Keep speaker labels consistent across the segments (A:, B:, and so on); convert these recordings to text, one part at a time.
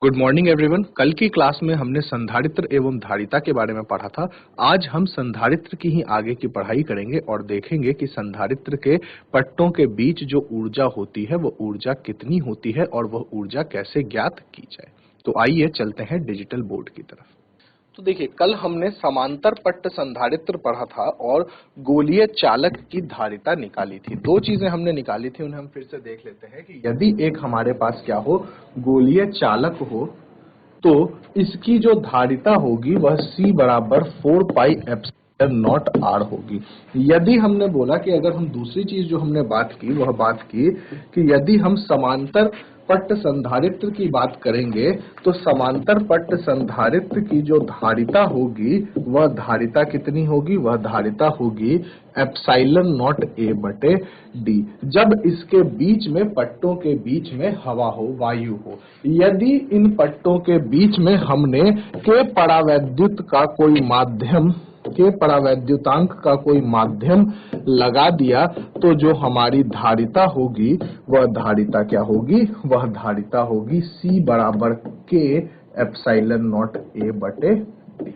A: Good morning everyone. कल की class में हमने संधारित्र एवं धारिता के बारे में पढ़ा था। आज हम संधारित्र की ही आगे की पढ़ाई करेंगे और देखेंगे कि संधारित्र के पट्टों के बीच जो ऊर्जा होती है वो ऊर्जा कितनी होती है और वह ऊर्जा कैसे ज्ञात की जाए। तो आइए चलते हैं डिजिटल बोर्ड की तरफ। तो देखिए, कल हमने समांतर पट्ट संधारित्र पढ़ा था और गोलीय चालक की धारिता निकाली थी। दो चीजें हमने निकाली थी, उन्हें हम फिर से देख लेते हैं कि यदि एक हमारे पास क्या हो, गोलीय चालक हो, तो इसकी जो धारिता होगी वह C बराबर 4 पाई एप्सिलॉन नॉट R होगी। यदि हमने बोला कि अगर हम दूसरी चीज जो हमने बात की वह बात की कि यदि हम समांतर पट्ट संधारित्र की बात करेंगे तो समांतर पट्ट संधारित्र की जो धारिता होगी वह धारिता कितनी होगी, वह धारिता होगी एप्सिलॉन नॉट A बटे D। जब इसके बीच में, पट्टों के बीच में हवा हो, वायु हो, यदि इन पट्टों के बीच में हमने के परावैद्युत का कोई माध्यम, के परावैद्युतांक का कोई माध्यम लगा दिया तो जो हमारी धारिता होगी वह धारिता क्या होगी, वह धारिता होगी C बराबर K एप्सिलॉन नॉट A बटे D।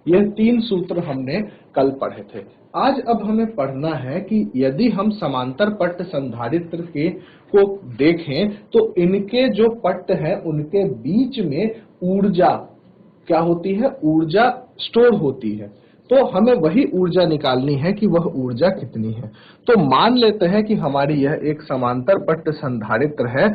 A: यह तीन सूत्र हमने कल पढ़े थे। आज अब हमें पढ़ना है कि यदि हम समांतर पट्ट संधारित्र के को देखें तो इनके जो पट्ट हैं उनके बीच में ऊर्जा क्या होती है, ऊर्जा स्टोर होती है। तो हमें वही ऊर्जा निकालनी है कि वह ऊर्जा कितनी है। तो मान लेते हैं कि हमारी यह एक समांतर पट्ट संधारित्र है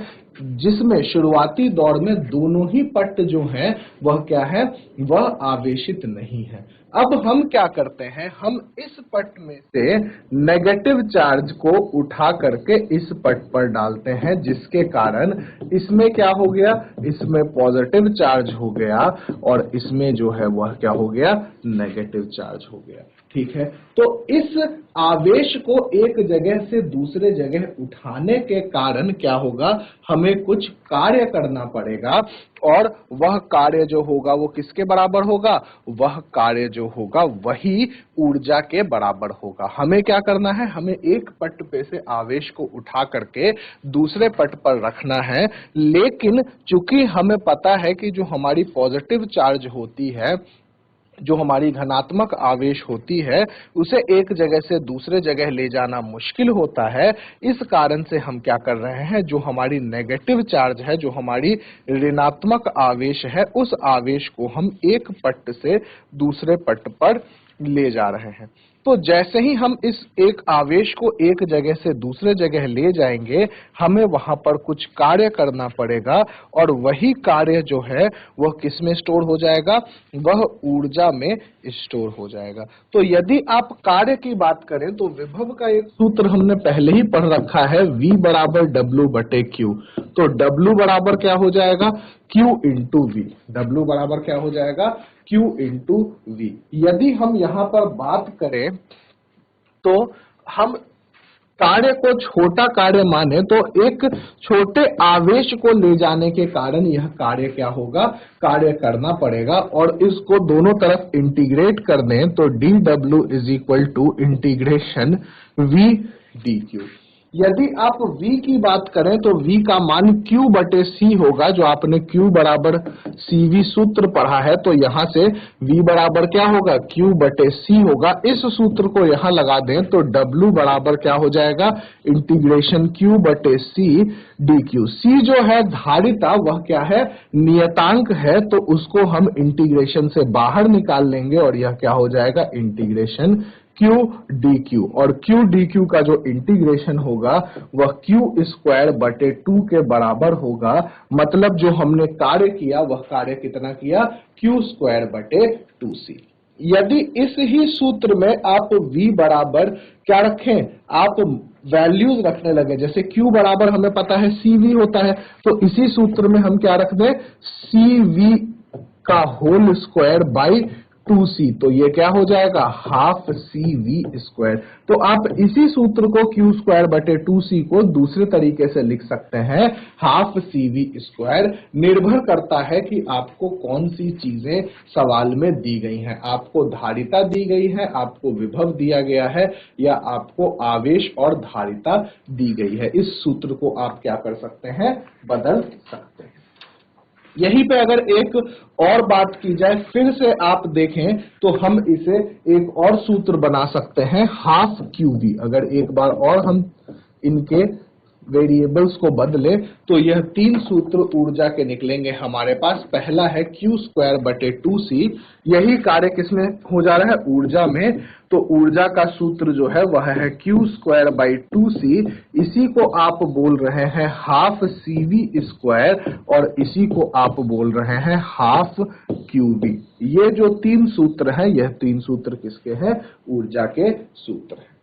A: जिसमें शुरुआती दौर में दोनों ही पट्ट जो हैं वह क्या है, वह आवेशित नहीं है। अब हम क्या करते हैं, हम इस पट्ट में से नेगेटिव चार्ज को उठा करके इस पट्ट पर डालते हैं, जिसके कारण इसमें क्या हो गया, इसमें पॉजिटिव चार्ज हो गया और इसमें जो है वह क्या हो गया, नेगेटिव चार्ज हो गया। ठीक है, तो इस आवेश को एक जगह से दूसरे जगह उठाने के कारण क्या होगा, हमें कुछ कार्य करना पड़ेगा और वह कार्य जो होगा वो किसके बराबर होगा, वह कार्य जो होगा वही ऊर्जा के बराबर होगा। हमें क्या करना है, हमें एक पट्ट पे से आवेश को उठा करके दूसरे पट्ट पर रखना है, लेकिन चूंकि हमें पता है कि जो हमारी पॉजिटिव चार्ज होती है, जो हमारी धनात्मक आवेश होती है, उसे एक जगह से दूसरे जगह ले जाना मुश्किल होता है। इस कारण से हम क्या कर रहे हैं, जो हमारी नेगेटिव चार्ज है, जो हमारी ऋणात्मक आवेश है, उस आवेश को हम एक पट्ट से दूसरे पट्ट पर ले जा रहे हैं। तो जैसे ही हम इस एक आवेश को एक जगह से दूसरे जगह ले जाएंगे, हमें वहां पर कुछ कार्य करना पड़ेगा और वही कार्य जो है वह किस में स्टोर हो जाएगा, वह ऊर्जा में स्टोर हो जाएगा। तो यदि आप कार्य की बात करें तो विभव का एक सूत्र हमने पहले ही पढ़ रखा है, V बराबर W बटे Q। तो W बराबर क्या हो जाएगा, Q इंटू V। W बराबर क्या हो जाएगा, Q इंटू V। यदि हम यहां पर बात करें तो हम कार्य को छोटा कार्य माने तो एक छोटे आवेश को ले जाने के कारण यह कार्य क्या होगा, कार्य करना पड़ेगा और इसको दोनों तरफ इंटीग्रेट कर दें तो dW is equal to integration V dQ। यदि आप V की बात करें तो V का मान Q बटे C होगा, जो आपने Q बराबर CV सूत्र पढ़ा है। तो यहां से V बराबर क्या होगा, Q बटे C होगा। इस सूत्र को यहां लगा दें तो W बराबर क्या हो जाएगा, इंटीग्रेशन Q बटे C dQ। C जो है धारिता, वह क्या है, नियतांक है, तो उसको हम इंटीग्रेशन से बाहर निकाल लेंगे और यह क्या हो जाएगा, इंटीग्रेशन Q dQ। और Q dQ का जो इंटीग्रेशन होगा वह Q स्क्वायर बटे 2 के बराबर होगा। मतलब जो हमने कार्य किया वह कार्य कितना किया, Q स्क्वायर बटे 2C। यदि इस ही सूत्र में आप V बराबर क्या रखें, आप वैल्यूज रखने लगे, जैसे Q बराबर हमें पता है CV होता है, तो इसी सूत्र में हम क्या रख दें, CV का होल स्क्वायर बाई 2C। तो ये क्या हो जाएगा, हाफ CV स्क्वायर। तो आप इसी सूत्र को Q स्क्वायर बटे 2C को दूसरे तरीके से लिख सकते हैं, हाफ CV स्क्वायर। निर्भर करता है कि आपको कौन सी चीजें सवाल में दी गई हैं, आपको धारिता दी गई है, आपको विभव दिया गया है, या आपको आवेश और धारिता दी गई है। इस सूत्र को आप क्या कर सकते हैं, बदल सकते हैं। यहीं पे अगर एक और बात की जाए, फिर से आप देखें तो हम इसे एक और सूत्र बना सकते हैं, हाफ क्यूबी। अगर एक बार और हम इनके वेरिएबल्स को बदले तो यह 3 सूत्र ऊर्जा के निकलेंगे हमारे पास। पहला है Q²/2C। यही कार्य किसमें हो जा रहा है? ऊर्जा में। तो ऊर्जा का सूत्र जो है वह है Q²/2C। इसी को आप बोल रहे हैं हाफ CV², और इसी को आप बोल रहे हैं हाफ QB। ये जो 3 सूत्र हैं, यह 3 सूत्र किसके हैं? ऊर्जा के सूत्र हैं।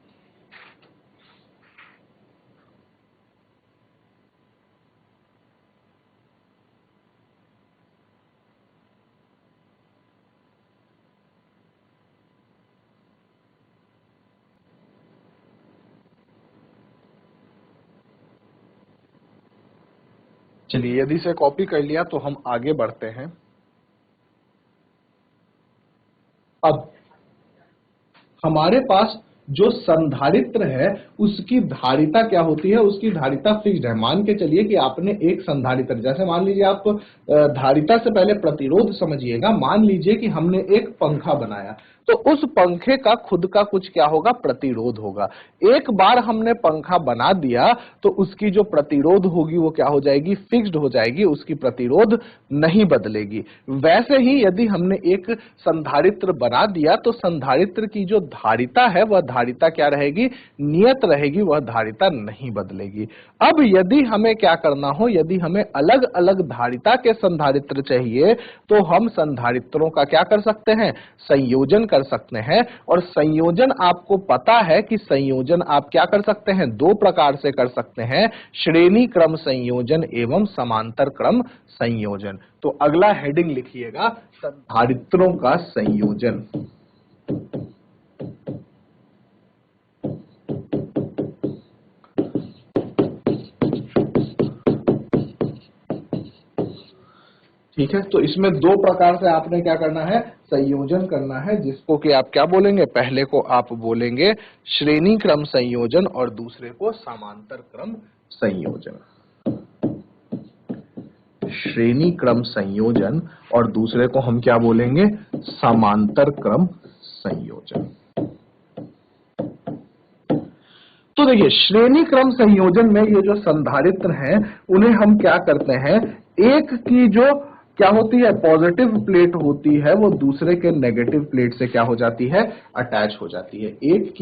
A: चलिए, यदि इसे कॉपी कर लिया तो हम आगे बढ़ते हैं। अब हमारे पास जो संधारित्र है उसकी धारिता क्या होती है? उसकी धारिता फिक्स्ड है। मान के चलिए कि आपने एक संधारित्र, जैसे मान लीजिए आप धारिता से पहले प्रतिरोध समझिएगा। मान लीजिए कि हमने एक पंखा बनाया, तो उस पंखे का खुद का कुछ क्या होगा? प्रतिरोध होगा। एक बार हमने पंखा बना दिया तो उसकी जो प्रतिरोध होगी वो क्या हो जाएगी? फिक्स्ड हो जाएगी, उसकी प्रतिरोध नहीं बदलेगी। वैसे ही यदि हमने एक संधारित्र बना दिया तो संधारित्र की जो धारिता है वह धारिता क्या रहेगी? नियत रहेगी, वह धारिता नहीं बदलेगी। अब यदि हमें क्या करना हो, यदि हमें अलग अलग धारिता के संधारित्र चाहिए तो हम संधारित्रों का क्या कर सकते हैं? संयोजन कर सकते हैं। और संयोजन आपको पता है कि संयोजन आप क्या कर सकते हैं? 2 प्रकार से कर सकते हैं, श्रेणी क्रम संयोजन एवं समांतर क्रम संयोजन। तो अगला हेडिंग लिखिएगा, संधारित्रों का संयोजन। ठीक है, तो इसमें 2 प्रकार से आपने क्या करना है? संयोजन करना है, जिसको कि आप क्या बोलेंगे? पहले को आप बोलेंगे श्रेणी क्रम संयोजन और दूसरे को समांतर क्रम संयोजन। श्रेणी क्रम संयोजन और दूसरे को हम क्या बोलेंगे? समांतर क्रम संयोजन। तो देखिए, श्रेणी क्रम संयोजन में ये जो संधारित्र हैं उन्हें हम क्या करते हैं? एक की जो क्या होती है? पॉजिटिव प्लेट होती है, वो दूसरे के नेगेटिव प्लेट से क्या हो जाती है? अटैच हो जाती है। एक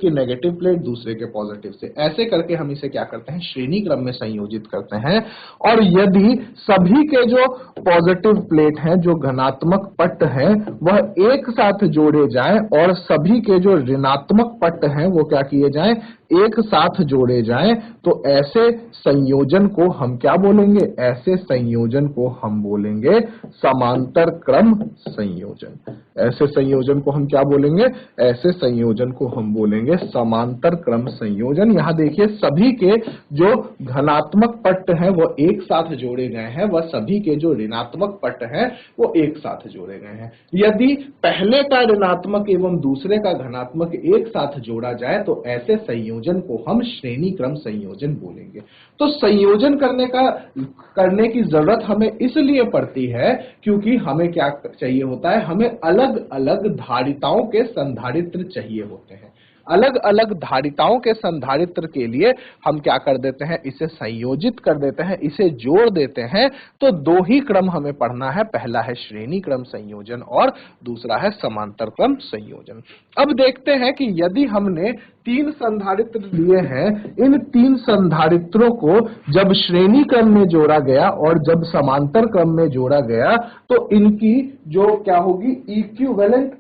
A: की नेगेटिव प्लेट दूसरे के पॉजिटिव से, ऐसे करके हम इसे क्या करते हैं? श्रेणी क्रम में संयोजित करते हैं। और यदि सभी के जो पॉजिटिव प्लेट हैं, जो धनात्मक पट्ट हैं, वह एक साथ जोड़े जाएं और सभी के जो ऋणात्मक पट्ट हैं वो क्या किए जाएं? एक साथ जोड़े जाएं, तो ऐसे संयोजन को हम क्या बोलेंगे? ऐसे संयोजन को हम बोलेंगे समांतर क्रम संयोजन। ऐसे संयोजन को हम क्या बोलेंगे? ऐसे संयोजन को हम बोलेंगे समांतर क्रम संयोजन। यहां देखिए, सभी के जो धनात्मक पट्ट हैं वो एक साथ जोड़े गए हैं, वह सभी के जो ऋणात्मक पट्ट हैं वो एक साथ जोड़े गए हैं। यदि पहले का ऋणात्मक एवं दूसरे का धनात्मक एक साथ जोड़ा जाए तो ऐसे संयोजन को हम श्रेणी क्रम संयोजन बोलेंगे। तो संयोजन करने की जरूरत हमें इसलिए पड़ती है क्योंकि हमें क्या चाहिए होता है? हमें अलग अलग धारिताओं के संधारित्र चाहिए होते हैं। अलग अलग धारिताओं के संधारित्र के लिए हम क्या कर देते हैं? इसे संयोजित कर देते हैं, इसे जोड़ देते हैं। तो 2 ही क्रम हमें पढ़ना है, पहला है श्रेणी क्रम संयोजन और दूसरा है समांतर क्रम संयोजन। अब देखते हैं कि यदि हमने 3 संधारित्र लिए हैं, इन 3 संधारित्रों को जब श्रेणी क्रम में जोड़ा गया और जब समांतर क्रम में जोड़ा गया तो इनकी जो क्या होगी? इक्विवेलेंट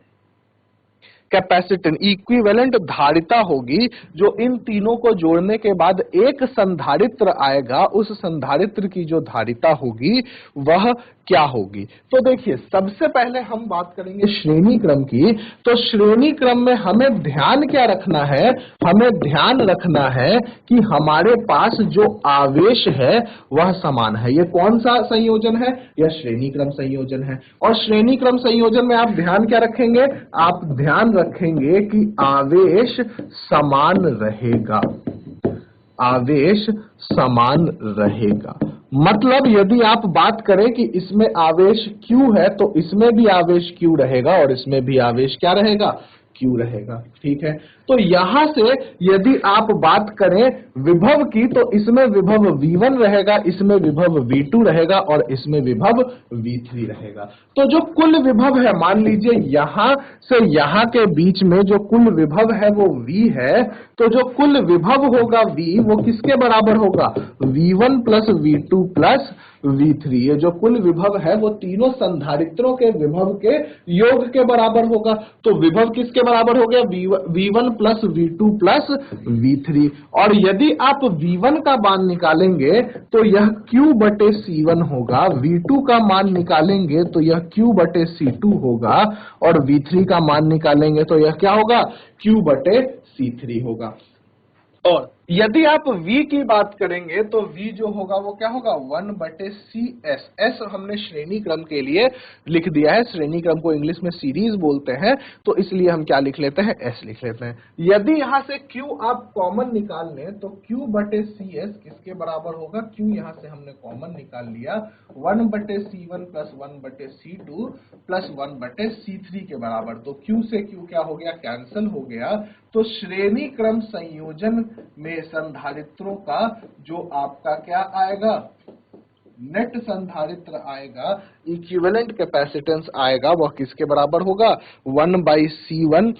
A: कैपेसिटेंस, इक्विवेलेंट धारिता होगी, जो इन तीनों को जोड़ने के बाद एक संधारित्र आएगा, उस संधारित्र की जो धारिता होगी वह क्या होगी? तो देखिए, सबसे पहले हम बात करेंगे श्रेणी क्रम की। तो श्रेणी क्रम में हमें ध्यान क्या रखना है? हमें ध्यान रखना है कि हमारे पास जो आवेश है वह समान है। यह कौन सा संयोजन है? यह श्रेणी क्रम संयोजन है। और श्रेणी क्रम संयोजन में आप ध्यान क्या रखेंगे? आप ध्यान रखेंगे कि आवेश समान रहेगा। आवेश समान रहेगा। मतलब यदि आप बात करें कि इसमें आवेश Q है तो इसमें भी आवेश Q रहेगा और इसमें भी आवेश क्या रहेगा, Q रहेगा। ठीक है, तो यहां से यदि आप बात करें विभव की तो इसमें विभव V1 रहेगा, इसमें विभव V2 रहेगा और इसमें विभव V3 रहेगा। तो जो कुल विभव है, मान लीजिए यहां से यहां के बीच में जो कुल विभव है वो V है, तो जो कुल विभव होगा V वो किसके बराबर होगा, V1 plus V2 plus V3। ये जो कुल विभव है वो तीनों संधारित्रों के विभव के योग के बराबर होगा। तो विभव किसके बराबर हो गया, V1 plus V2 plus V3। और यदि आप V1 का मान निकालेंगे तो यह Q बटे C1 होगा, V2 का मान निकालेंगे तो यह Q बटे C2 होगा और V3 का मान निकालेंगे तो यह क्या होगा, Q बटे C3 होगा। और यदि आप V की बात करेंगे तो V जो होगा वो क्या होगा, 1 बटे सी एस। एस हमने श्रेणी क्रम के लिए लिख दिया है, श्रेणी क्रम को इंग्लिश में सीरीज बोलते हैं, तो इसलिए हम क्या लिख लेते हैं, S लिख लेते हैं। यदि यहां से Q आप कॉमन निकाल लें तो Q बटे सी एस किसके बराबर होगा, Q यहां से हमने कॉमन निकाल लिया, 1 बटे C1 प्लस 1 बटे C2 प्लस 1 बटे C3 के बराबर। तो Q से Q क्या हो गया, कैंसिल हो गया। तो श्रेणी क्रम संयोजन में संधारित्रों का जो आपका क्या आएगा, नेट संधारित्र आएगा, इक्विवेलेंट कैपेसिटेंस आएगा, वह किसके बराबर होगा, 1 by C1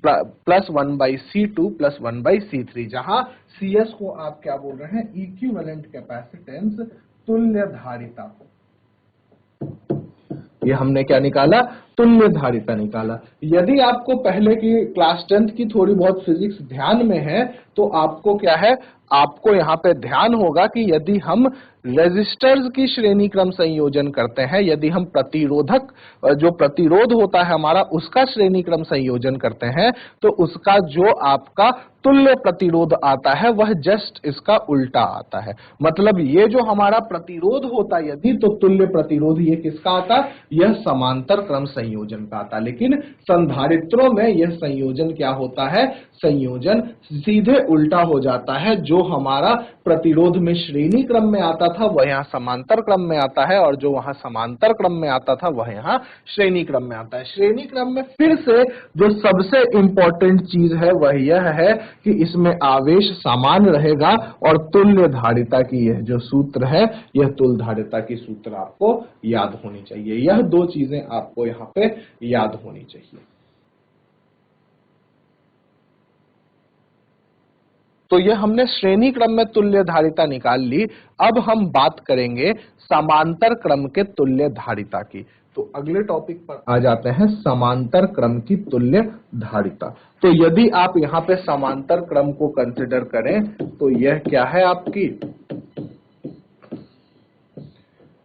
A: plus 1 by C2 plus 1 by C3, जहां CS को आप क्या बोल रहे हैं, इक्विवेलेंट कैपेसिटेंस, तुल्य धारिता। ये हमने क्या निकाला, तुल्य धारिता निकाला। यदि आपको पहले की क्लास 10th की थोड़ी बहुत फिजिक्स ध्यान में है तो आपको क्या है, आपको यहाँ पे ध्यान होगा कि यदि हम रेजिस्टर्स की श्रेणी क्रम संयोजन करते हैं, यदि हम प्रतिरोधक जो प्रतिरोध होता है हमारा उसका श्रेणी क्रम संयोजन करते हैं, तो उसका जो आपका तुल्य प्रतिरोध आता है वह जस्ट इसका उल्टा आता है। मतलब ये जो हमारा प्रतिरोध होता है यदि, तो तुल्य प्रतिरोध ये किसका आता है, यह समांतर क्रम संयोजन का आता है। लेकिन संधारित्रों में यह संयोजन क्या होता है, संयोजन सीधे उल्टा हो जाता है। जो हमारा प्रतिरोध में श्रेणी क्रम में आता था वह यहाँ समांतर क्रम में आता है, और जो वहां समांतर क्रम में आता था वह यहाँ श्रेणी क्रम में आता है। श्रेणी क्रम में फिर से जो सबसे इंपॉर्टेंट चीज है वह यह है कि इसमें आवेश समान रहेगा, और तुल्य धारिता की यह जो सूत्र है, यह तुल्य धारिता की सूत्र आपको याद होनी चाहिए। यह दो चीजें आपको यहाँ पे याद होनी चाहिए। तो ये हमने श्रेणी क्रम में तुल्य धारिता निकाल ली। अब हम बात करेंगे समांतर क्रम के तुल्य धारिता की। तो अगले टॉपिक पर आ जाते हैं, समांतर क्रम की तुल्य धारिता। तो यदि आप यहाँ पे समांतर क्रम को कंसिडर करें तो यह क्या है आपकी,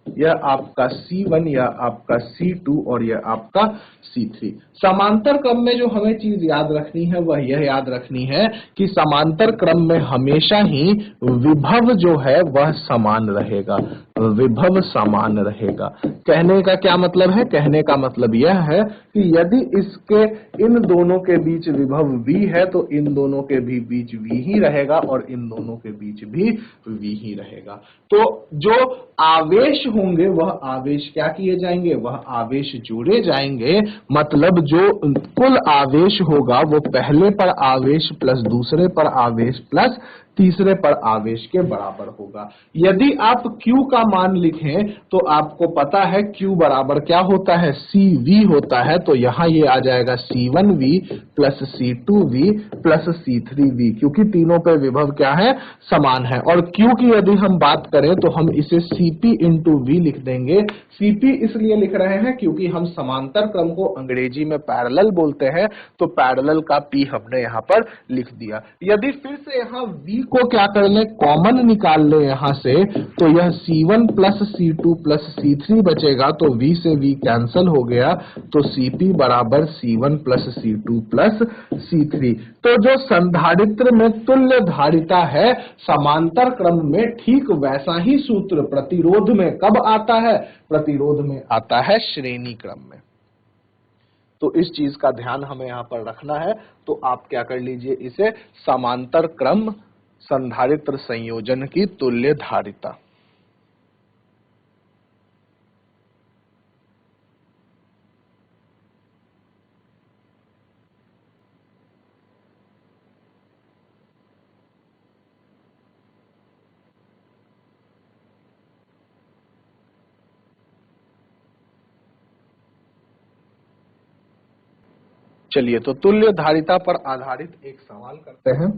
A: यह आपका C1, यह आपका C2 और यह आपका C3। समांतर क्रम में जो हमें चीज याद रखनी है वह यह याद रखनी है कि समांतर क्रम में हमेशा ही विभव जो है वह समान रहेगा, विभव समान रहेगा। कहने का क्या मतलब है, कहने का मतलब यह है कि यदि इसके इन दोनों के बीच विभव V है तो इन दोनों के भी बीच V ही रहेगा और इन दोनों के बीच भी V ही रहेगा। तो जो आवेश होंगे वह आवेश क्या किए जाएंगे, वह आवेश जोड़े जाएंगे। मतलब जो कुल आवेश होगा वो पहले पर आवेश प्लस दूसरे पर आवेश प्लस तीसरे पर आवेश के बराबर होगा। यदि आप Q का मान लिखें तो आपको पता है Q बराबर क्या होता है, CV होता है। तो यहां ये आ जाएगा C1V plus C2V plus C3V, क्योंकि तीनों पे विभव क्या है, समान है। और Q की यदि हम बात करें तो हम इसे CP इंटू V लिख देंगे। CP इसलिए लिख रहे हैं क्योंकि हम समांतर क्रम को अंग्रेजी में पैरेलल बोलते हैं, तो पैरेलल का P हमने यहाँ पर लिख दिया। यदि फिर से यहाँ V को क्या कर ले, कॉमन निकाल ले यहाँ से, तो यह C1 plus C2 plus C3 बचेगा। तो V से V कैंसल हो गया, तो CP बराबर C1 plus C2 plus C3। तो जो संधारित्र में तुल्य धारिता है समांतर क्रम में, ठीक वैसा ही सूत्र प्रतिरोध में कब आता है, प्रतिरोध में आता है श्रेणी क्रम में। तो इस चीज का ध्यान हमें यहां पर रखना है। तो आप क्या कर लीजिए, इसे समांतर क्रम संधारित्र संयोजन की तुल्य धारिता। चलिए तो तुल्य धारिता पर आधारित एक सवाल करते हैं।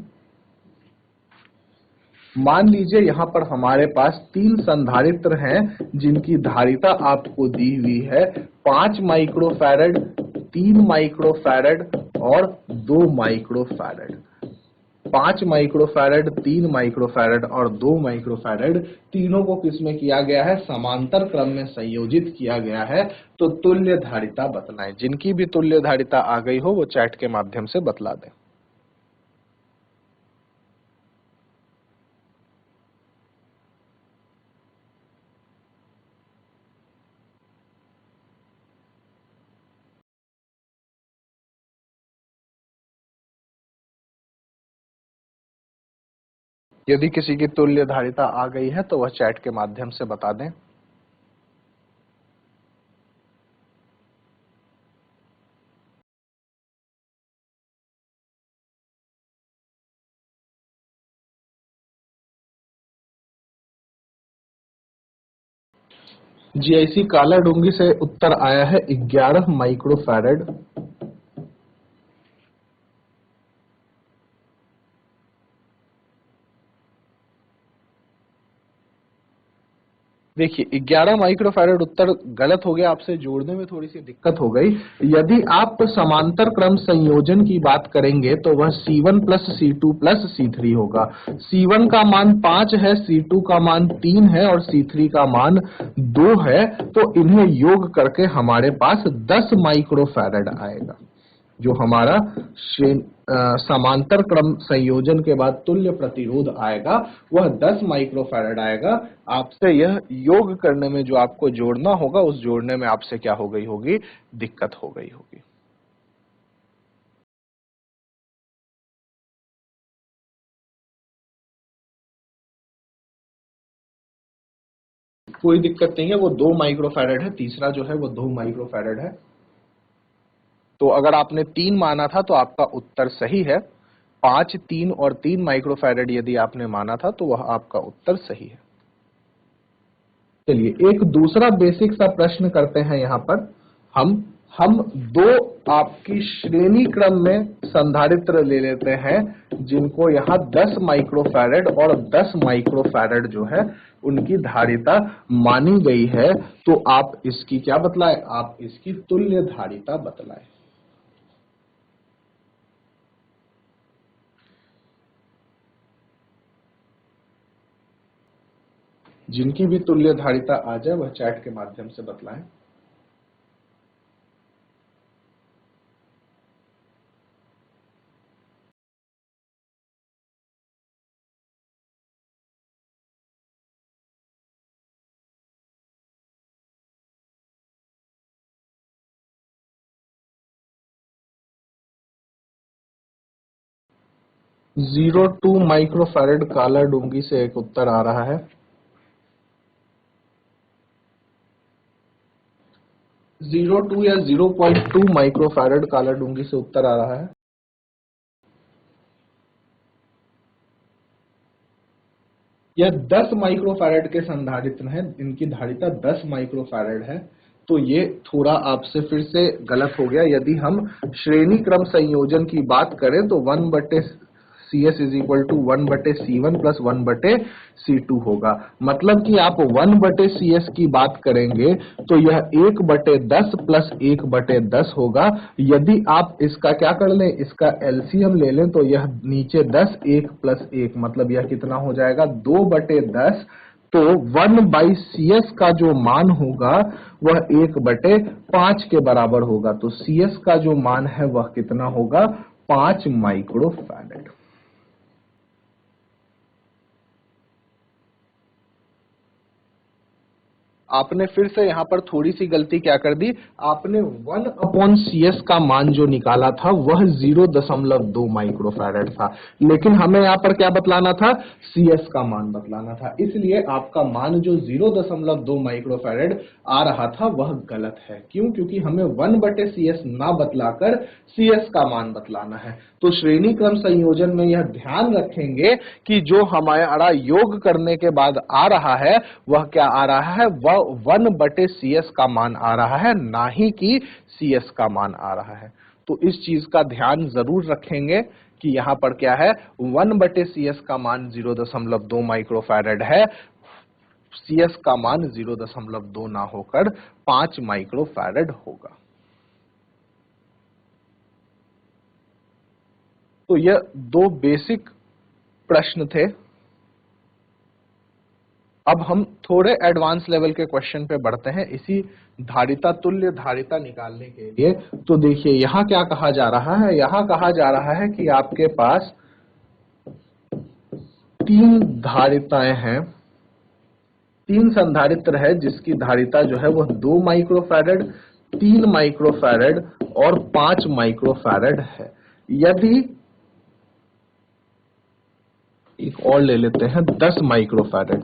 A: मान लीजिए यहाँ पर हमारे पास 3 संधारित्र हैं जिनकी धारिता आपको दी हुई है 5 माइक्रोफैरड, 3 माइक्रोफैरड और 2 माइक्रोफैरड। 5 माइक्रोफैरड, 3 माइक्रोफैरड और 2 माइक्रोफैरड तीनों को किसमें किया गया है? समांतर क्रम में संयोजित किया गया है। तो तुल्य धारिता बतलाएं। जिनकी भी तुल्य धारिता आ गई हो वो चैट के माध्यम से बतला दें। यदि किसी की तुल्य धारिता आ गई है तो वह चैट के माध्यम से बता दें। जीआईसी काला डूंगी से उत्तर आया है 11 माइक्रोफैरड। देखिए 11 माइक्रोफैरड उत्तर गलत हो गया, आपसे जोड़ने में थोड़ी सी दिक्कत हो गई। यदि आप समांतर क्रम संयोजन की बात करेंगे तो वह C1 plus C2 plus C3 होगा। C1 का मान 5 है, C2 का मान 3 है और C3 का मान 2 है। तो इन्हें योग करके हमारे पास 10 माइक्रोफैरड आएगा। जो हमारा समांतर क्रम संयोजन के बाद तुल्य प्रतिरोध आएगा वह 10 माइक्रोफैरड आएगा। आपसे यह योग करने में जो आपको जोड़ना होगा उस जोड़ने में आपसे क्या हो गई होगी? दिक्कत हो गई होगी। कोई दिक्कत नहीं है, वो 2 माइक्रोफैरड है। तीसरा जो है वो 2 माइक्रोफैरड है। तो अगर आपने 3 माना था तो आपका उत्तर सही है। 5, 3 और 3 माइक्रोफैरड यदि आपने माना था तो वह आपका उत्तर सही है। चलिए एक दूसरा बेसिक सा प्रश्न करते हैं। यहाँ पर हम दो आपकी श्रेणी क्रम में संधारित्र ले लेते हैं जिनको यहाँ 10 माइक्रोफैरड और 10 माइक्रोफैरड जो है उनकी धारिता मानी गई है। तो आप इसकी क्या बतलाएं? आप इसकी तुल्य धारिता बतलाएं। जिनकी भी तुल्य धारिता आ जाए वह चैट के माध्यम से बतलाएं। जीरो 2 माइक्रोफैरड काला डूंगी से एक उत्तर आ रहा है। 0.2 या 0.2 माइक्रोफैरड काला डूंगी से उत्तर आ रहा है। यह 10 माइक्रोफैरड के संधारित्र हैं, इनकी धारिता 10 माइक्रोफैरड है। तो ये थोड़ा आपसे फिर से गलत हो गया। यदि हम श्रेणी क्रम संयोजन की बात करें तो 1/CS is equal to 1/C1 plus 1/C2 होगा। मतलब कि आप 1/CS की बात करेंगे तो यह 1/10 प्लस 1/10 होगा। यदि आप इसका क्या कर लें, इसका एलसीएम ले लें तो यह नीचे 10, 1 प्लस 1 मतलब यह कितना हो जाएगा? 2/10। तो 1/CS का जो मान होगा वह 1/5 के बराबर होगा। तो CS का जो मान है वह कितना होगा? 5 माइक्रोफैरड। आपने फिर से यहां पर थोड़ी सी गलती क्या कर दी, आपने 1/CS का मान जो निकाला था वह 0.2 माइक्रोफैरड था, लेकिन हमें यहां पर क्या बतलाना था? CS का मान बतलाना था। इसलिए आपका मान जो 0.2 माइक्रोफैरड आ रहा था वह गलत है। क्यों? क्योंकि हमें 1/CS ना बतलाकर CS का मान बतलाना है। तो श्रेणी क्रम संयोजन में यह ध्यान रखेंगे कि जो हमारा योग करने के बाद आ रहा है वह क्या आ रहा है? वह 1/CS का मान आ रहा है, ना ही कि CS का मान आ रहा है। तो इस चीज का ध्यान जरूर रखेंगे कि यहां पर क्या है, 1/CS का मान 0.2 माइक्रोफैरड है, CS का मान 0.2 ना होकर 5 माइक्रोफैरड होगा। तो यह दो बेसिक प्रश्न थे। अब हम थोड़े एडवांस लेवल के क्वेश्चन पे बढ़ते हैं इसी धारिता तुल्य धारिता निकालने के लिए। तो देखिए यहां क्या कहा जा रहा है, यहां कहा जा रहा है कि आपके पास 3 धारिताएं हैं, 3 संधारित्र है जिसकी धारिता जो है वह 2 माइक्रोफैरड, 3 माइक्रोफैरड और 5 माइक्रोफैरड है। यदि एक और ले लेते हैं 10 माइक्रोफैरड,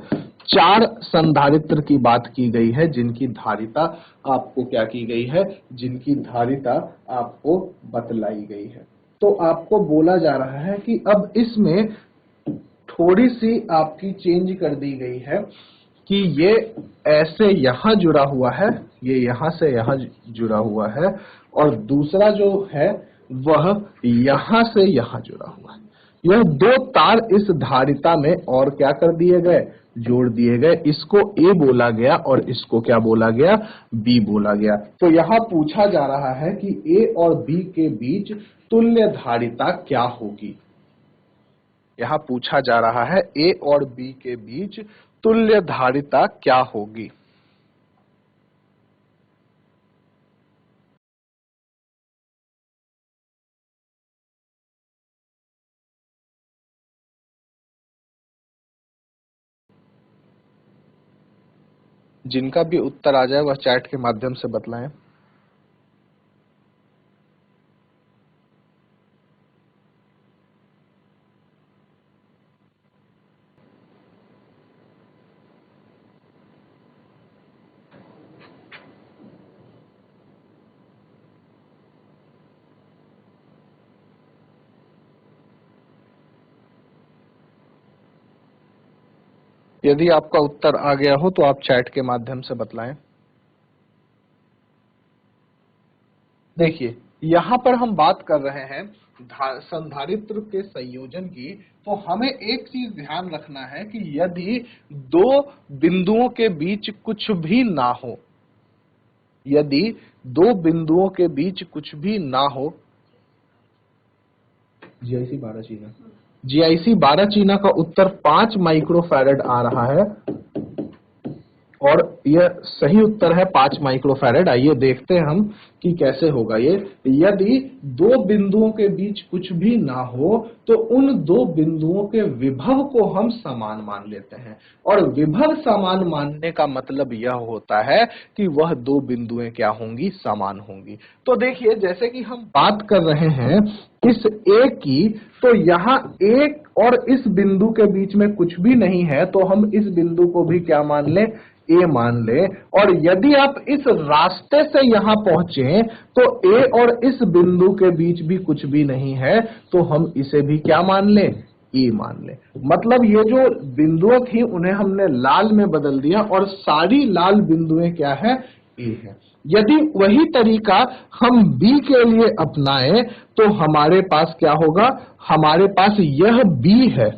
A: 4 संधारित्र की बात की गई है जिनकी धारिता आपको क्या की गई है, जिनकी धारिता आपको बतलाई गई है। तो आपको बोला जा रहा है कि अब इसमें थोड़ी सी आपकी चेंज कर दी गई है कि ये ऐसे यहां जुड़ा हुआ है, ये यहां से यहां जुड़ा हुआ है, और दूसरा जो है वह यहां से यहां जुड़ा हुआ है। यह 2 तार इस धारिता में और क्या कर दिए गए, जोड़ दिए गए। इसको A बोला गया और इसको क्या बोला गया, B बोला गया। तो यहां पूछा जा रहा है कि A और B के बीच तुल्य धारिता क्या होगी। यहां पूछा जा रहा है A और B के बीच तुल्य धारिता क्या होगी। जिनका भी उत्तर आ जाए वह चैट के माध्यम से बतलाएं। यदि आपका उत्तर आ गया हो तो आप चैट के माध्यम से बतलाएं। देखिए यहां पर हम बात कर रहे हैं संधारित्र के संयोजन की। तो हमें एक चीज ध्यान रखना है कि यदि 2 बिंदुओं के बीच कुछ भी ना हो, यदि 2 बिंदुओं के बीच कुछ भी ना हो, GIC 12 चीना का उत्तर 5 माइक्रोफैरड आ रहा है और यह सही उत्तर है 5 माइक्रोफैरड। आइए देखते हैं हम कि कैसे होगा ये। यदि 2 बिंदुओं के बीच कुछ भी ना हो तो उन 2 बिंदुओं के विभव को हम समान मान लेते हैं, और विभव समान मानने का मतलब यह होता है कि वह 2 बिंदुएं क्या होंगी, समान होंगी। तो देखिए जैसे कि हम बात कर रहे हैं इस A की, तो यहाँ एक और इस बिंदु के बीच में कुछ भी नहीं है, तो हम इस बिंदु को भी क्या मान लें, A मान ले। और यदि आप इस रास्ते से यहां पहुंचे तो A और इस बिंदु के बीच भी कुछ भी नहीं है, तो हम इसे भी क्या मान लें, E मान लें। मतलब ये जो बिंदुएं थी उन्हें हमने लाल में बदल दिया और सारी लाल बिंदुएं क्या है, A है। यदि वही तरीका हम B के लिए अपनाएं तो हमारे पास क्या होगा, हमारे पास यह B है,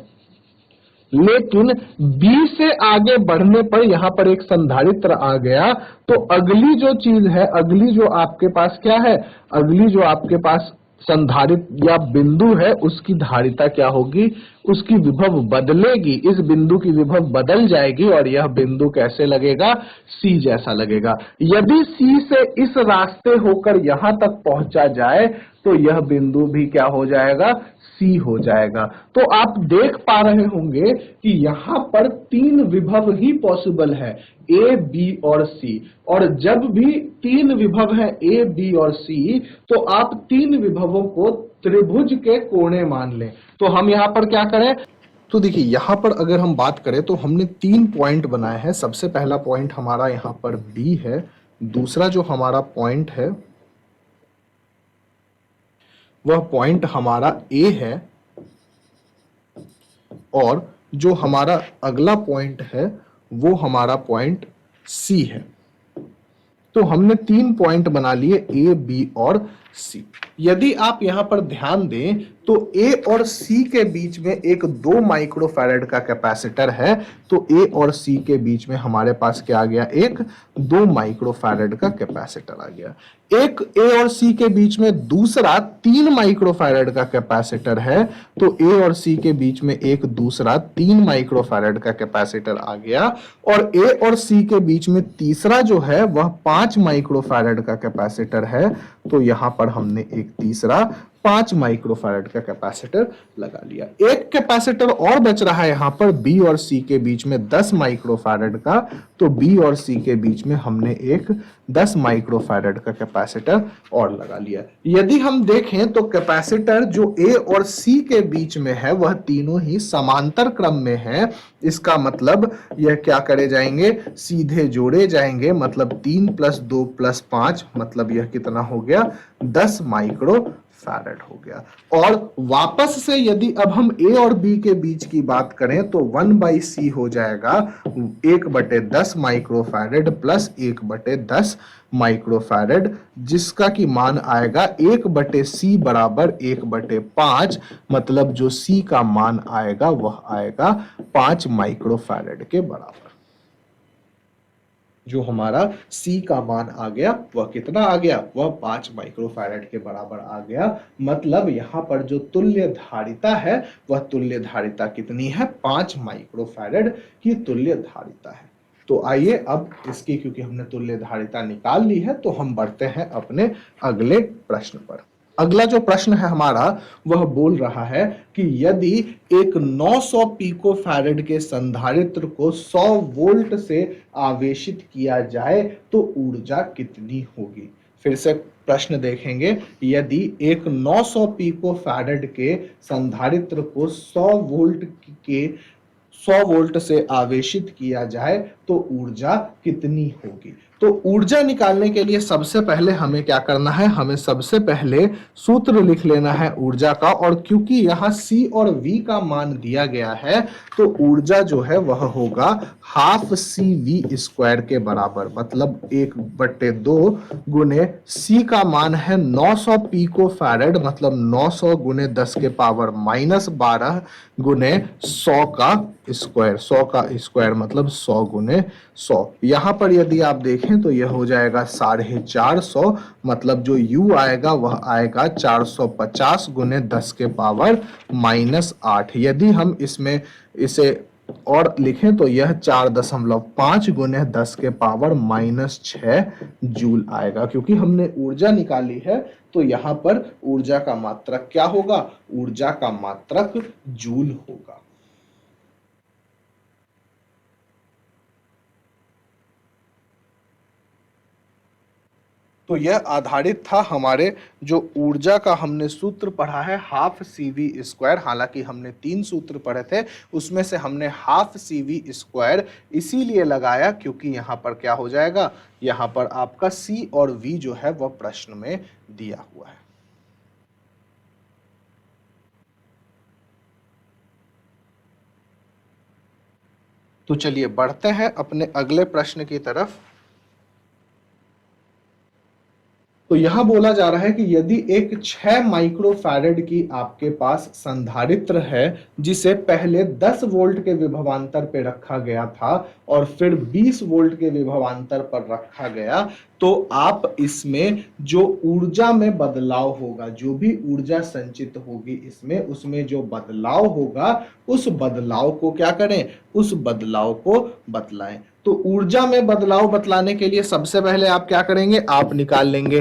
A: लेकिन B से आगे बढ़ने पर यहां पर एक संधारित्र आ गया। तो अगली जो चीज है, अगली जो आपके पास क्या है, अगली जो आपके पास संधारित्र या बिंदु है उसकी धारिता क्या होगी, उसकी विभव बदलेगी। इस बिंदु की विभव बदल जाएगी और यह बिंदु कैसे लगेगा, C जैसा लगेगा। यदि C से इस रास्ते होकर यहां तक पहुंचा जाए तो यह बिंदु भी क्या हो जाएगा, C हो जाएगा। तो आप देख पा रहे होंगे कि यहां पर 3 विभव ही पॉसिबल है, A, B और C। और जब भी 3 विभव है A, B और C, तो आप 3 विभवों को त्रिभुज के कोणे मान लें। तो हम यहां पर क्या करें, तो देखिए यहां पर अगर हम बात करें तो हमने 3 पॉइंट बनाए हैं। सबसे पहला पॉइंट हमारा यहां पर B है, दूसरा जो हमारा पॉइंट है वह पॉइंट हमारा A है, और जो हमारा अगला पॉइंट है वो हमारा पॉइंट C है। तो हमने 3 पॉइंट बना लिए A, B और सी। यदि आप यहां पर ध्यान दें तो ए और सी के बीच में एक 2 माइक्रोफैरड का कैपेसिटर है, तो ए और सी के बीच में हमारे पास क्या आ गया, एक 2 माइक्रोफैरड का कैपेसिटर आ गया। एक ए और सी के बीच में दूसरा 3 माइक्रोफैरड का कैपेसिटर है, तो ए और सी के बीच में एक दूसरा 3 माइक्रोफैरड का कैपेसिटर आ गया, और ए और सी के बीच में तीसरा जो है वह 5 माइक्रोफैरड का कैपेसिटर है, तो यहां पर हमने एक तीसरा 5 माइक्रोफैरड का कैपेसिटर लगा लिया। एक कैपेसिटर और बच रहा है यहां पर बी और सी के बीच में 10 माइक्रोफैरड का, तो बी और सी के बीच में हमने एक 10 माइक्रोफैरड का कैपेसिटर और लगा लिया। यदि हम देखें तो कैपेसिटर जो ए और सी के बीच में है वह तीनों ही समांतर क्रम में है। इसका मतलब यह क्या करे जाएंगे, सीधे जोड़े जाएंगे, मतलब 3 + 2 + 5, मतलब यह कितना हो गया, 10 माइक्रो फैरड हो गया। और वापस से यदि अब हम ए और बी के बीच की बात करें तो 1/c हो जाएगा 1/10 माइक्रोफैरड प्लस 1/10 माइक्रोफैरड, जिसका की मान आएगा 1/c बराबर 1/5, मतलब जो c का मान आएगा वह आएगा 5 माइक्रोफैरड के बराबर। जो हमारा C का मान आ गया वह कितना आ गया, वह 5 माइक्रोफैरड के बराबर आ गया। मतलब यहां पर जो तुल्य धारिता है वह तुल्य धारिता कितनी है, 5 माइक्रोफैरड की तुल्य धारिता है। तो आइए अब इसकी, क्योंकि हमने तुल्य धारिता निकाल ली है, तो हम बढ़ते हैं अपने अगले प्रश्न पर। अगला जो प्रश्न है हमारा वह बोल रहा है कि यदि एक 900 पिको फैरड के संधारित्र को 100 वोल्ट से आवेशित किया जाए तो ऊर्जा कितनी होगी। फिर से प्रश्न देखेंगे, यदि एक 900 पिको फैरड के संधारित्र को 100 वोल्ट से आवेशित किया जाए तो ऊर्जा कितनी होगी। तो ऊर्जा निकालने के लिए सबसे पहले हमें क्या करना है, हमें सबसे पहले सूत्र लिख लेना है ऊर्जा का, और क्योंकि यहाँ C और V का मान दिया गया है तो ऊर्जा जो है वह होगा 12CV² के बराबर, मतलब 1/2 गुने C का मान है 900 पिको फैरड, मतलब 900 गुने 10 के पावर -12 गुने 100 का स्क्वायर, 100 का स्क्वायर मतलब 100 गुने 100। यहां पर यदि आप देखें तो यह हो जाएगा 450, मतलब जो U आएगा वह आएगा 450 गुने 10 के पावर -8। यदि हम इसमें इसे और लिखें तो यह 4.5 गुने 10 के पावर -6 जूल आएगा। क्योंकि हमने ऊर्जा निकाली है तो यहां पर ऊर्जा का मात्रक क्या होगा, ऊर्जा का मात्रक जूल होगा। तो यह आधारित था हमारे जो ऊर्जा का हमने सूत्र पढ़ा है 12CV²। हालांकि हमने 3 सूत्र पढ़े थे, उसमें से हमने 12CV² इसीलिए लगाया क्योंकि यहां पर क्या हो जाएगा, यहां पर आपका C और V जो है वह प्रश्न में दिया हुआ है। तो चलिए बढ़ते हैं अपने अगले प्रश्न की तरफ। तो यहां बोला जा रहा है कि यदि एक 6 माइक्रोफैरड की आपके पास संधारित्र है जिसे पहले 10 वोल्ट के विभवांतर पे रखा गया था और फिर 20 वोल्ट के विभवांतर पर रखा गया, तो आप इसमें जो ऊर्जा में बदलाव होगा, जो भी ऊर्जा संचित होगी इसमें, उसमें जो बदलाव होगा उस बदलाव को क्या करें, उस बदलाव को बतलाएं। तो ऊर्जा में बदलाव बतलाने के लिए सबसे पहले आप क्या करेंगे, आप निकाल लेंगे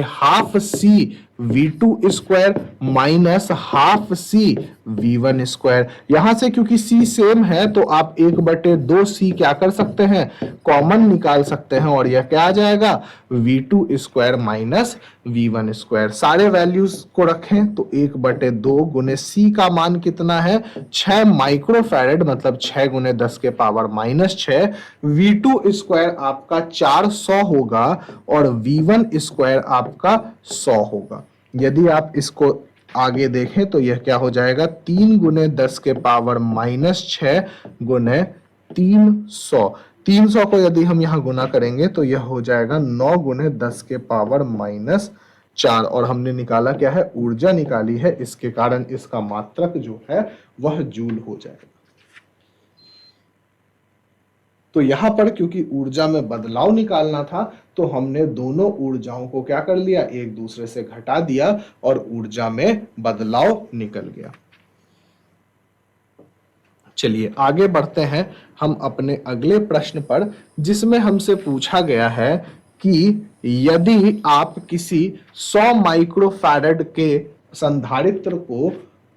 A: 12CV² माइनस 12CV²। यहां से क्योंकि C सेम है तो आप 1/2C क्या कर सकते हैं, कॉमन निकाल सकते हैं, और यह क्या आ जाएगा, V2² माइनस V1²। सारे वैल्यूज को रखें तो 1/2 गुने C का मान कितना है, 6 माइक्रोफैरड, मतलब 6 गुने 10 के पावर -6। V2² आपका 400 होगा और V1² आपका 100 होगा। यदि आप इसको आगे देखें तो यह क्या हो जाएगा, 3 गुने 10 के पावर -6 गुने 300। 300 को यदि हम यहाँ गुना करेंगे तो यह हो जाएगा 9 गुने 10 के पावर 4 और हमने निकाला क्या है, ऊर्जा निकाली है, इसके कारण इसका मात्रक जो है वह जूल हो जाएगा। तो यहां पर क्योंकि ऊर्जा में बदलाव निकालना था तो हमने दोनों ऊर्जाओं को क्या कर लिया, एक दूसरे से घटा दिया और ऊर्जा में बदलाव निकल गया। चलिए आगे बढ़ते हैं हम अपने अगले प्रश्न पर, जिसमें हमसे पूछा गया है कि यदि आप किसी 100 माइक्रोफैरड के संधारित्र को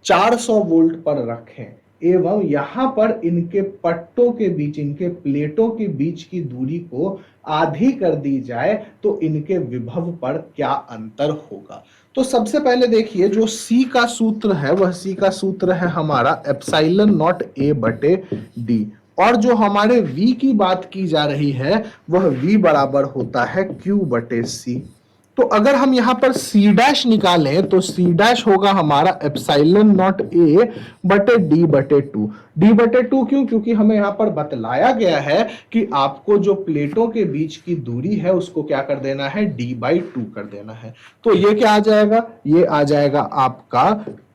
A: 400 वोल्ट पर रखें एवं यहां पर इनके पट्टों के बीच, इनके प्लेटों के बीच की दूरी को आधी कर दी जाए तो इनके विभव पर क्या अंतर होगा। तो सबसे पहले देखिए जो C का सूत्र है वह C का सूत्र है हमारा एप्सिलॉन नॉट A बटे D, और जो हमारे V की बात की जा रही है वह V बराबर होता है Q बटे C। तो अगर हम यहां पर C डैश निकालें तो C डैश होगा हमारा एप्सिलॉन नॉट A बटे D बटे 2। D बटे 2 क्यों, क्योंकि हमें यहां पर बतलाया गया है कि आपको जो प्लेटों के बीच की दूरी है उसको क्या कर देना है, D बाई 2 कर देना है। तो ये क्या आ जाएगा, ये आ जाएगा आपका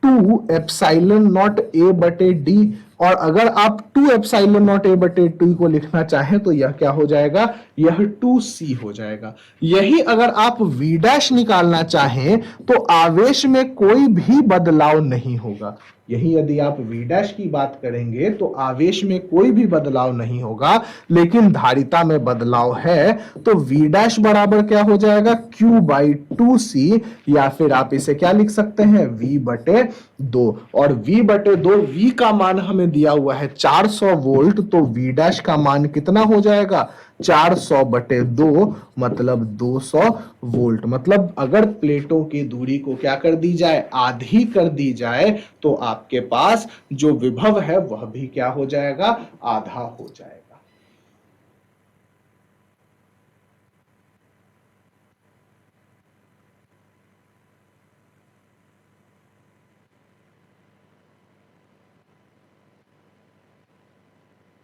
A: 2 एप्सिलॉन नॉट A बटे D, और अगर आप 2 एप्सिलॉन नॉट A बटे 2 को लिखना चाहें तो यह क्या हो जाएगा, यह 2C हो जाएगा। यही अगर आप V डैश निकालना चाहें तो आवेश में कोई भी बदलाव नहीं होगा। यही यदि आप V डैश की बात करेंगे तो आवेश में कोई भी बदलाव नहीं होगा, लेकिन धारिता में बदलाव है, तो V डैश बराबर क्या हो जाएगा, Q बाई 2C, या फिर आप इसे क्या लिख सकते हैं, V बटे 2। और V बटे 2, V का मान हमें दिया हुआ है 400 वोल्ट, तो V डैश का मान कितना हो जाएगा, 400 बटे 2 मतलब 200 वोल्ट। मतलब अगर प्लेटों की दूरी को क्या कर दी जाए, आधी कर दी जाए, तो आपके पास जो विभव है वह भी क्या हो जाएगा, आधा हो जाएगा।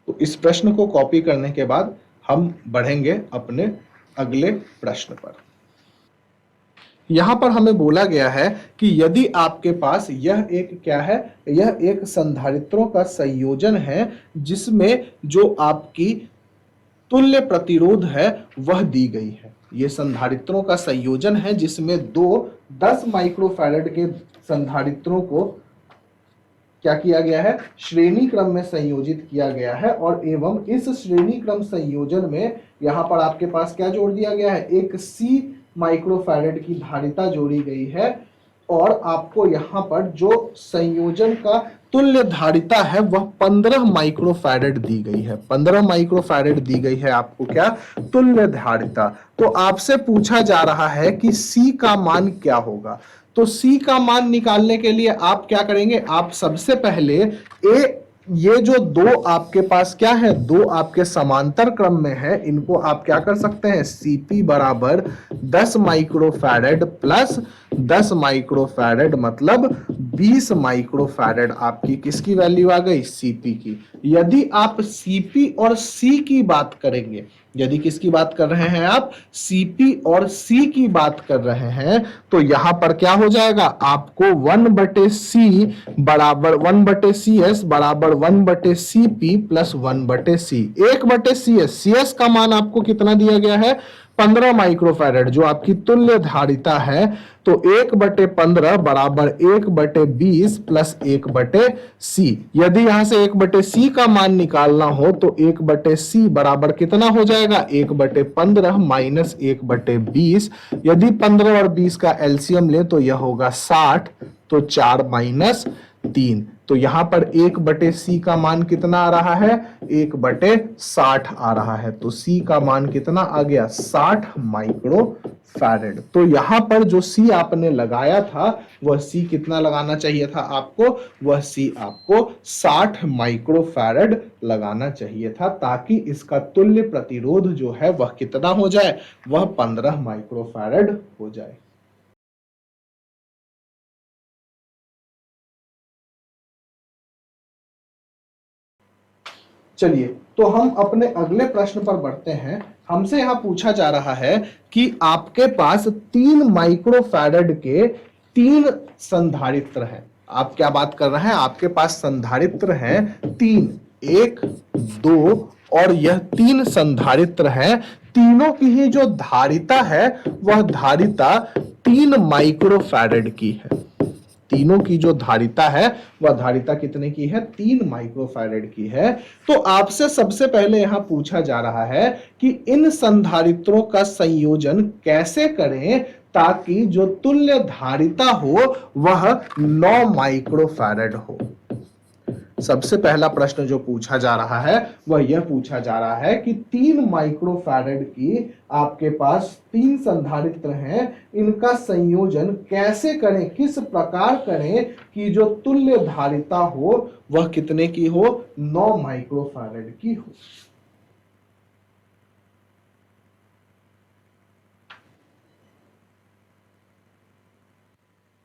A: तो इस प्रश्न को कॉपी करने के बाद हम बढ़ेंगे अपने अगले प्रश्न पर। यहां पर हमें बोला गया है कि यदि आपके पास यह एक क्या है, यह एक संधारित्रों का संयोजन है जिसमें जो आपकी तुल्य प्रतिरोध है वह दी गई है। यह संधारित्रों का संयोजन है जिसमें दो 10 माइक्रोफैरड के संधारित्रों को क्या किया गया है, श्रेणी क्रम में संयोजित किया गया है, और एवं इस श्रेणी क्रम संयोजन में यहां पर आपके पास क्या जोड़ दिया गया है, एक C माइक्रोफैरड की धारिता जोड़ी गई है, और आपको यहां पर जो संयोजन का तुल्य धारिता है वह 15 माइक्रोफैरड दी गई है। 15 माइक्रोफैरड दी गई है आपको क्या, तुल्य धारिता। तो आपसे पूछा जा रहा है कि C का मान क्या होगा। तो C का मान निकालने के लिए आप क्या करेंगे, आप सबसे पहले ये जो दो आपके पास क्या है, दो आपके समांतर क्रम में है, इनको आप क्या कर सकते हैं, Cp बराबर 10 माइक्रोफैरड प्लस 10 माइक्रोफैरड मतलब 20 माइक्रोफैरड आपकी किसकी वैल्यू आ गई, Cp की। यदि आप Cp और C की बात करेंगे, यदि किसकी बात कर रहे हैं आप, Cp और C की बात कर रहे हैं, तो यहां पर क्या हो जाएगा, आपको 1 बटे C बराबर 1 बटे CS बराबर 1 बटे CP प्लस 1 बटे C। 1 बटे CS का मान आपको कितना दिया गया है, 15 माइक्रोफैरड जो आपकी तुल्य धारिता है। तो 1 बटे 15 बराबर 1 बटे 20 प्लस 1 बटे C। यदि यहां से 1 बटे C का मान निकालना हो तो 1 बटे C बराबर कितना हो जाएगा, 1 बटे 15 माइनस 1 बटे 20। यदि 15 और 20 का एलसीएम ले तो यह होगा 60, तो 4 माइनस 3। तो यहां पर 1 बटे C का मान कितना आ रहा है, 1 बटे 60 आ रहा है। तो C का मान कितना आ गया, 60 माइक्रो फैरेड। तो यहां पर जो C आपने लगाया था वह C कितना लगाना चाहिए था आपको, वह C आपको 60 माइक्रो फैरेड लगाना चाहिए था, ताकि इसका तुल्य प्रतिरोध जो है वह कितना हो जाए, वह 15 माइक्रो फैरेड हो जाए। चलिए, तो हम अपने अगले प्रश्न पर बढ़ते हैं। हमसे यहां पूछा जा रहा है कि आपके पास 3 माइक्रोफैरड के 3 संधारित्र हैं। आप क्या बात कर रहे हैं? आपके पास संधारित्र हैं 3, 1, 2 और यह 3 संधारित्र हैं। तीनों की ही जो धारिता है वह धारिता 3 माइक्रोफैरड की है। तीनों की जो धारिता है वह धारिता कितने की है? 3 माइक्रोफैरड की है। तो आपसे सबसे पहले यहां पूछा जा रहा है कि इन संधारित्रों का संयोजन कैसे करें ताकि जो तुल्य धारिता हो वह 9 माइक्रोफैरड हो। सबसे पहला प्रश्न जो पूछा जा रहा है वह यह पूछा जा रहा है कि 3 माइक्रोफैरड की आपके पास 3 संधारित्र हैं, इनका संयोजन कैसे करें, किस प्रकार करें कि जो तुल्य धारिता हो वह कितने की हो? 9 माइक्रोफैरड की हो।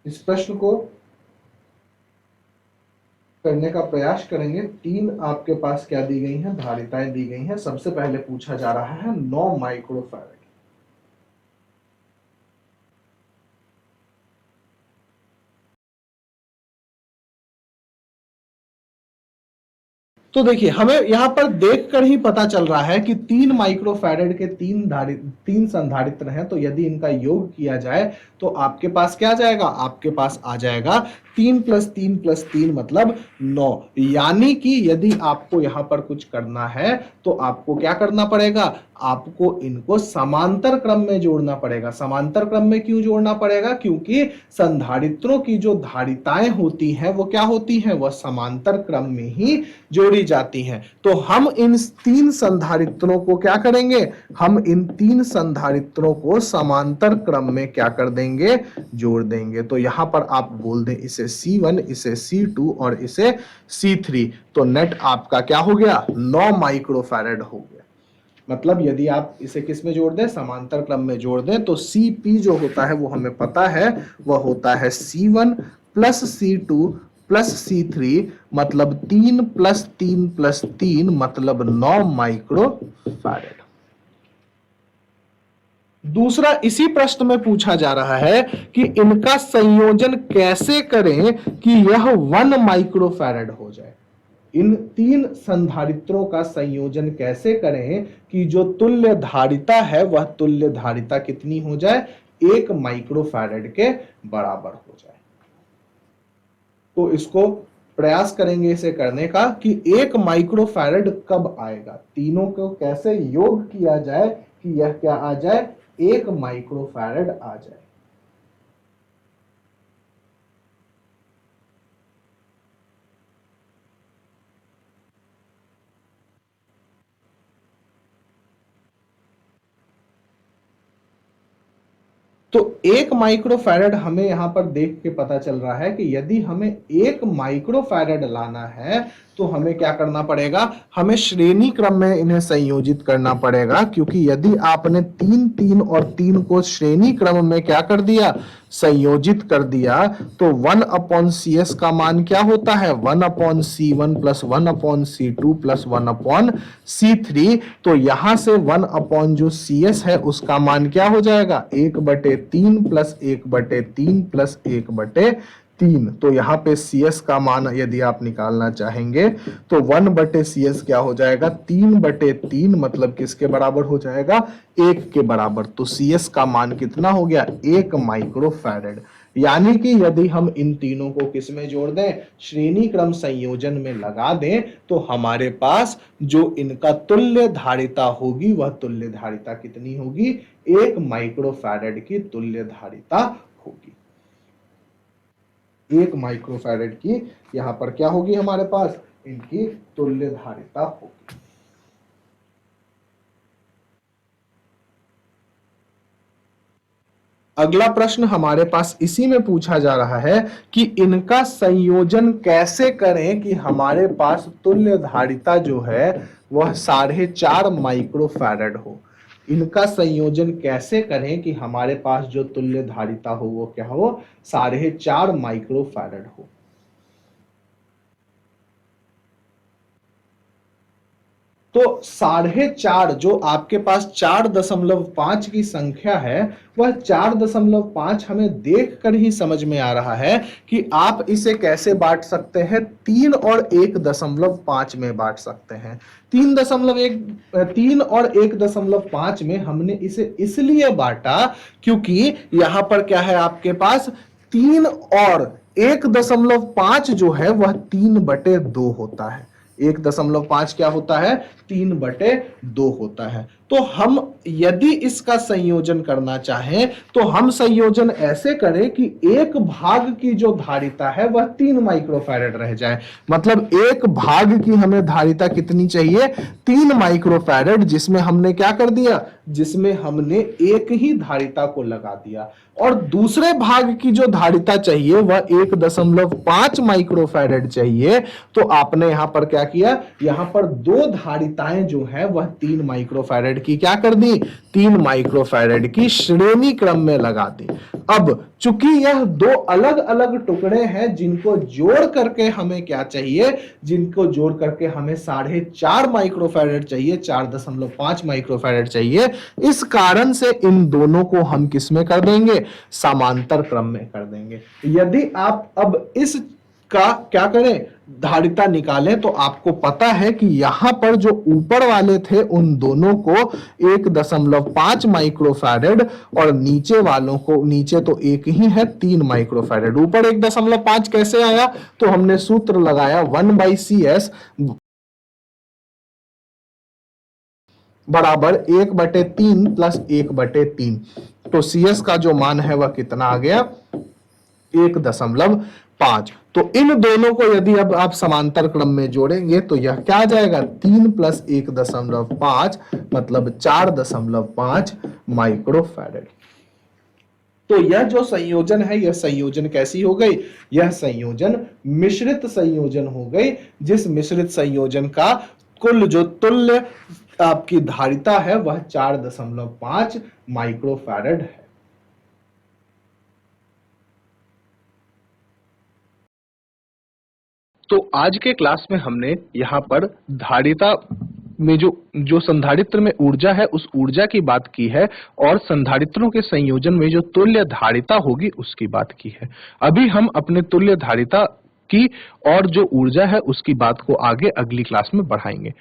A: इस प्रश्न को करने का प्रयास करेंगे। 3 आपके पास क्या दी गई हैं? धारिताएं दी गई हैं। सबसे पहले पूछा जा रहा है 9 माइक्रोफैरड। तो देखिए, हमें यहां पर देखकर ही पता चल रहा है कि 3 माइक्रोफैरड के 3 संधारित्र हैं। तो यदि इनका योग किया जाए तो आपके पास क्या आ जाएगा? आपके पास आ जाएगा 3 + 3 + 3 मतलब 9। यानी कि यदि आपको यहां पर कुछ करना है तो आपको क्या करना पड़ेगा? आपको इनको समांतर क्रम में जोड़ना पड़ेगा। समांतर क्रम में क्यों जोड़ना पड़ेगा? क्योंकि संधारित्रों की जो धारिताएं होती हैं वो क्या होती हैं? वह समांतर क्रम में ही जोड़ी जाती हैं। तो हम इन 3 संधारित्रों को क्या करेंगे? हम इन 3 संधारित्रों को समांतर क्रम में क्या कर देंगे? जोड़ देंगे। तो यहां पर आप बोल दें इसे C1, इसे C2 और इसे C3। तो नेट आपका क्या हो गया? 9 माइक्रोफैरड हो गया। मतलब यदि आप इसे किस में जोड़ दें? समांतर क्रम में जोड़ दें तो Cp जो होता है वो हमें पता है, वह होता है C1 + C2 + C3 मतलब 3 + 3 + 3 मतलब 9 माइक्रोफैरड। दूसरा इसी प्रश्न में पूछा जा रहा है कि इनका संयोजन कैसे करें कि यह 1 माइक्रोफैरड हो जाए। इन 3 संधारित्रों का संयोजन कैसे करें कि जो तुल्य धारिता है वह तुल्य धारिता कितनी हो जाए? 1 माइक्रोफैरड के बराबर हो जाए। तो इसको प्रयास करेंगे इसे करने का कि 1 माइक्रोफैरड कब आएगा, तीनों को कैसे योग किया जाए कि यह क्या आ जाए? 1 माइक्रोफैरड आ जाए। तो 1 माइक्रोफैरड हमें यहां पर देख के पता चल रहा है कि यदि हमें 1 माइक्रोफैरड लाना है तो हमें क्या करना पड़ेगा? हमें श्रेणी क्रम में इन्हें संयोजित करना पड़ेगा, क्योंकि यदि आपने 3, 3 और 3 को श्रेणी क्रम में क्या कर दिया? संयोजित कर दिया तो 1/CS का मान क्या होता है? 1/C1 + 1/C2 + 1/C3। तो यहां से 1 जो CS है उसका मान क्या हो जाएगा? 1/3 + 1/3 + 1/3। तो यहाँ पे CS का मान यदि आप निकालना चाहेंगे तो 1/CS क्या हो जाएगा? 3/3 मतलब किसके बराबर हो जाएगा? 1 के बराबर। तो CS का मान कितना हो गया? 1 माइक्रोफैरड। यानी कि यदि हम इन तीनों को किस में जोड़ दें? श्रेणी क्रम संयोजन में लगा दें तो हमारे पास जो इनका तुल्य धारिता होगी वह तुल्य धारिता कितनी होगी? 1 माइक्रोफैरड की तुल्य धारिता होगी। 1 माइक्रोफैरड की यहां पर क्या होगी हमारे पास? इनकी तुल्य धारिता होगी। अगला प्रश्न हमारे पास इसी में पूछा जा रहा है कि इनका संयोजन कैसे करें कि हमारे पास तुल्य धारिता जो है वह 4.5 माइक्रोफैरड हो। इनका संयोजन कैसे करें कि हमारे पास जो तुल्य धारिता हो वो क्या हो? 4.5 माइक्रोफैरड हो। तो 4.5 जो आपके पास 4.5 की संख्या है वह 4.5 हमें देखकर ही समझ में आ रहा है कि आप इसे कैसे बांट सकते हैं, 3 और 1.5 में बांट सकते हैं। 3 और 1.5 में हमने इसे इसलिए बांटा क्योंकि यहां पर क्या है, आपके पास 3 और 1.5 जो है वह 3/2 होता है। 1.5 क्या होता है, 3/2 होता है। तो हम यदि इसका संयोजन करना चाहें तो हम संयोजन ऐसे करें कि एक भाग की जो धारिता है वह 3 माइक्रोफैरड रह जाए। मतलब एक भाग की हमें धारिता कितनी चाहिए, 3 माइक्रोफैरड, जिसमें हमने क्या कर दिया, जिसमें हमने एक ही धारिता को लगा दिया। और दूसरे भाग की जो धारिता चाहिए वह 1.5 माइक्रोफैरड चाहिए। तो आपने यहां पर क्या किया, यहां पर दो धारिताएं जो है वह 3 माइक्रोफैरड की क्या कर दी, 3 माइक्रोफैरड की श्रेणी क्रम में लगा दी। अब चूंकि यह दो अलग अलग टुकड़े हैं जिनको जोड़ करके हमें क्या चाहिए, जिनको जोड़ करके हमें 4.5 माइक्रोफैरड चाहिए, 4.5 माइक्रोफैरड चाहिए। इस कारण से इन दोनों को हम किस में कर देंगे, समांतर क्रम में कर देंगे। यदि आप अब इस का क्या करें, धारिता निकालें, तो आपको पता है कि यहां पर जो ऊपर वाले थे उन दोनों को 1.5 माइक्रोफैरड और नीचे वालों को, नीचे तो एक ही है, 3 माइक्रोफैरड। ऊपर 1.5 कैसे आया, तो हमने सूत्र लगाया 1/CS बराबर 1/3 प्लस 1/3। तो CS का जो मान है वह कितना आ गया, 1.5। तो इन दोनों को यदि अब आप समांतर क्रम में जोड़ेंगे तो यह क्या आ जाएगा, 3 प्लस 1.5 मतलब 4.5 माइक्रोफैरड। तो यह जो संयोजन है, यह संयोजन कैसी हो गई, यह संयोजन मिश्रित संयोजन हो गई, जिस मिश्रित संयोजन का कुल जो तुल्य आपकी धारिता है वह 4.5 माइक्रोफैरड है। तो आज के क्लास में हमने यहाँ पर धारिता में जो संधारित्र में ऊर्जा है उस ऊर्जा की बात की है, और संधारित्रों के संयोजन में जो तुल्य धारिता होगी उसकी बात की है। अभी हम अपने तुल्य धारिता की और जो ऊर्जा है उसकी बात को आगे अगली क्लास में बढ़ाएंगे।